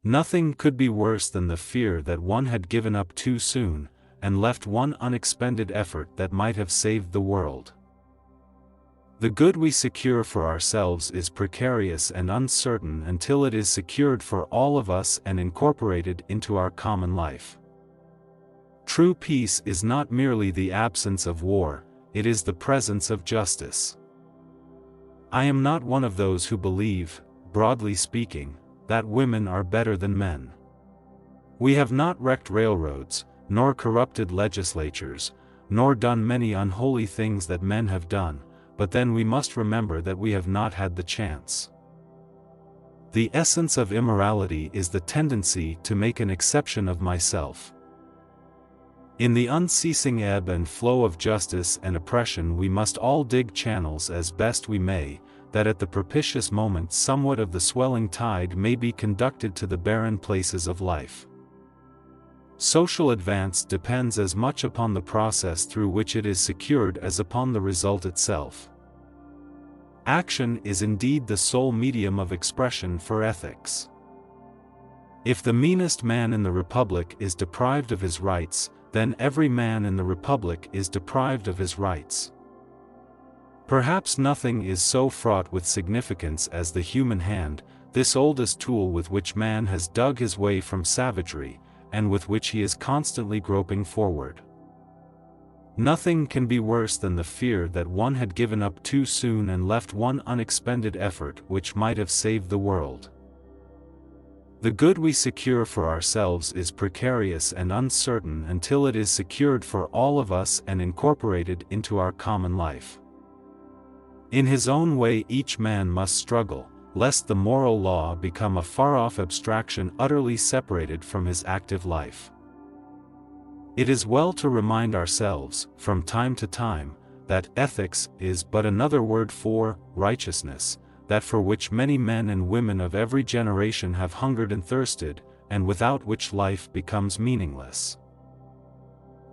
Nothing could be worse than the fear that one had given up too soon, and left one unexpended effort that might have saved the world. The good we secure for ourselves is precarious and uncertain until it is secured for all of us and incorporated into our common life. True peace is not merely the absence of war, it is the presence of justice. I am not one of those who believe, broadly speaking, that women are better than men. We have not wrecked railroads, nor corrupted legislatures, nor done many unholy things that men have done, but then we must remember that we have not had the chance. The essence of immorality is the tendency to make an exception of myself. In the unceasing ebb and flow of justice and oppression we must all dig channels as best we may, that at the propitious moment somewhat of the swelling tide may be conducted to the barren places of life. Social advance depends as much upon the process through which it is secured as upon the result itself. Action is indeed the sole medium of expression for ethics. If the meanest man in the Republic is deprived of his rights, then every man in the Republic is deprived of his rights. Perhaps nothing is so fraught with significance as the human hand, this oldest tool with which man has dug his way from savagery, and with which he is constantly groping forward. Nothing can be worse than the fear that one had given up too soon and left one unexpended effort which might have saved the world. The good we secure for ourselves is precarious and uncertain until it is secured for all of us and incorporated into our common life. In his own way each man must struggle, lest the moral law become a far-off abstraction utterly separated from his active life. It is well to remind ourselves, from time to time, that ethics is but another word for righteousness, that for which many men and women of every generation have hungered and thirsted, and without which life becomes meaningless.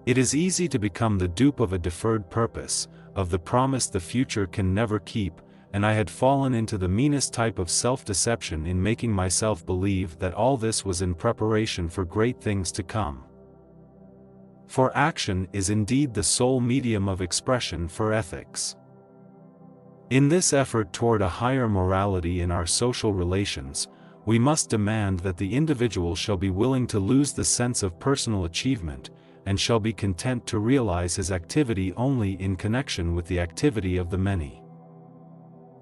It is easy to become the dupe of a deferred purpose, of the promise the future can never keep, and I had fallen into the meanest type of self-deception in making myself believe that all this was in preparation for great things to come. For action is indeed the sole medium of expression for ethics. In this effort toward a higher morality in our social relations, we must demand that the individual shall be willing to lose the sense of personal achievement, and shall be content to realize his activity only in connection with the activity of the many.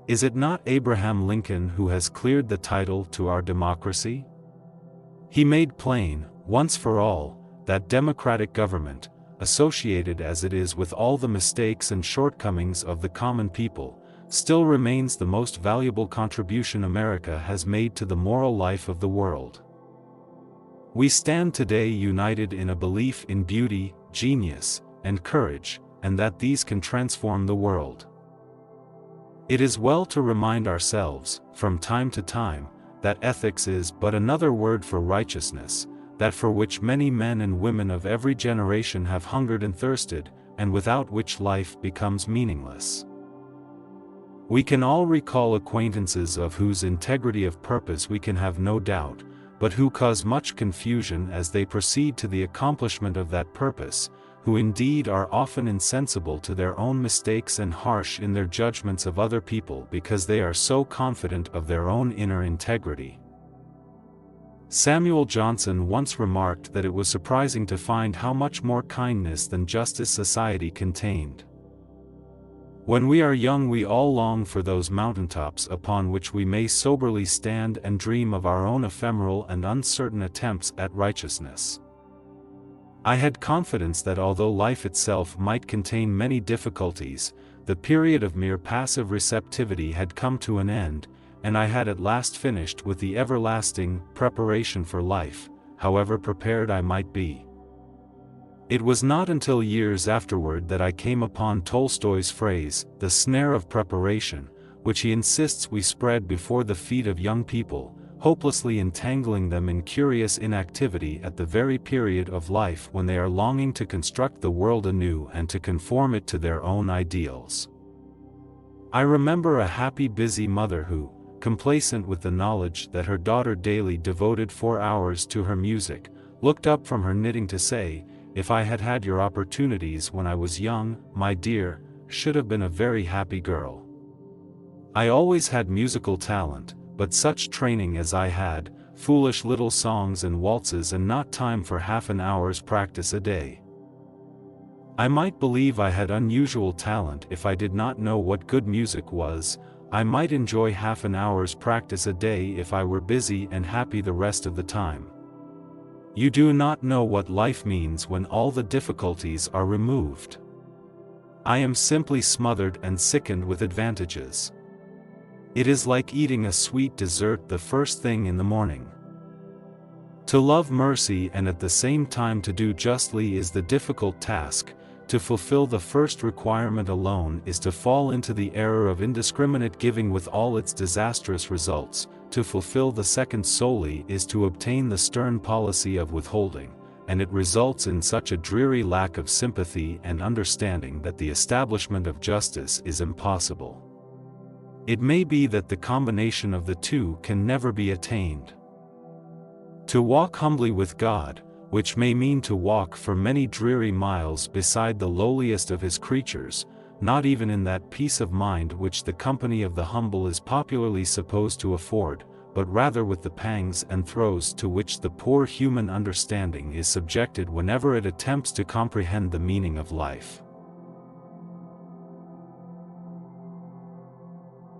Is it not Abraham Lincoln who has cleared the title to our democracy? He made plain, once for all, that democratic government, associated as it is with all the mistakes and shortcomings of the common people, still remains the most valuable contribution America has made to the moral life of the world. We stand today united in a belief in beauty, genius, and courage, and that these can transform the world. It is well to remind ourselves, from time to time, that ethics is but another word for righteousness, that for which many men and women of every generation have hungered and thirsted, and without which life becomes meaningless. We can all recall acquaintances of whose integrity of purpose we can have no doubt, but who cause much confusion as they proceed to the accomplishment of that purpose, who indeed are often insensible to their own mistakes and harsh in their judgments of other people because they are so confident of their own inner integrity. Samuel Johnson once remarked that it was surprising to find how much more kindness than justice society contained. When we are young we all long for those mountaintops upon which we may soberly stand and dream of our own ephemeral and uncertain attempts at righteousness. I had confidence that although life itself might contain many difficulties, the period of mere passive receptivity had come to an end, and I had at last finished with the everlasting preparation for life, however prepared I might be. It was not until years afterward that I came upon Tolstoy's phrase, the snare of preparation, which he insists we spread before the feet of young people, hopelessly entangling them in curious inactivity at the very period of life when they are longing to construct the world anew and to conform it to their own ideals. I remember a happy busy mother who, complacent with the knowledge that her daughter daily devoted 4 hours to her music, looked up from her knitting to say, "If I had had your opportunities when I was young, my dear, should have been a very happy girl. I always had musical talent, but such training as I had, foolish little songs and waltzes and not time for half an hour's practice a day. I might believe I had unusual talent if I did not know what good music was. I might enjoy half an hour's practice a day if I were busy and happy the rest of the time. You do not know what life means when all the difficulties are removed. I am simply smothered and sickened with advantages. It is like eating a sweet dessert the first thing in the morning. To love mercy and at the same time to do justly is the difficult task. To fulfill the first requirement alone is to fall into the error of indiscriminate giving with all its disastrous results. To fulfill the second solely is to obtain the stern policy of withholding, and it results in such a dreary lack of sympathy and understanding that the establishment of justice is impossible. It may be that the combination of the two can never be attained. To walk humbly with God, which may mean to walk for many dreary miles beside the lowliest of his creatures, not even in that peace of mind which the company of the humble is popularly supposed to afford, but rather with the pangs and throes to which the poor human understanding is subjected whenever it attempts to comprehend the meaning of life.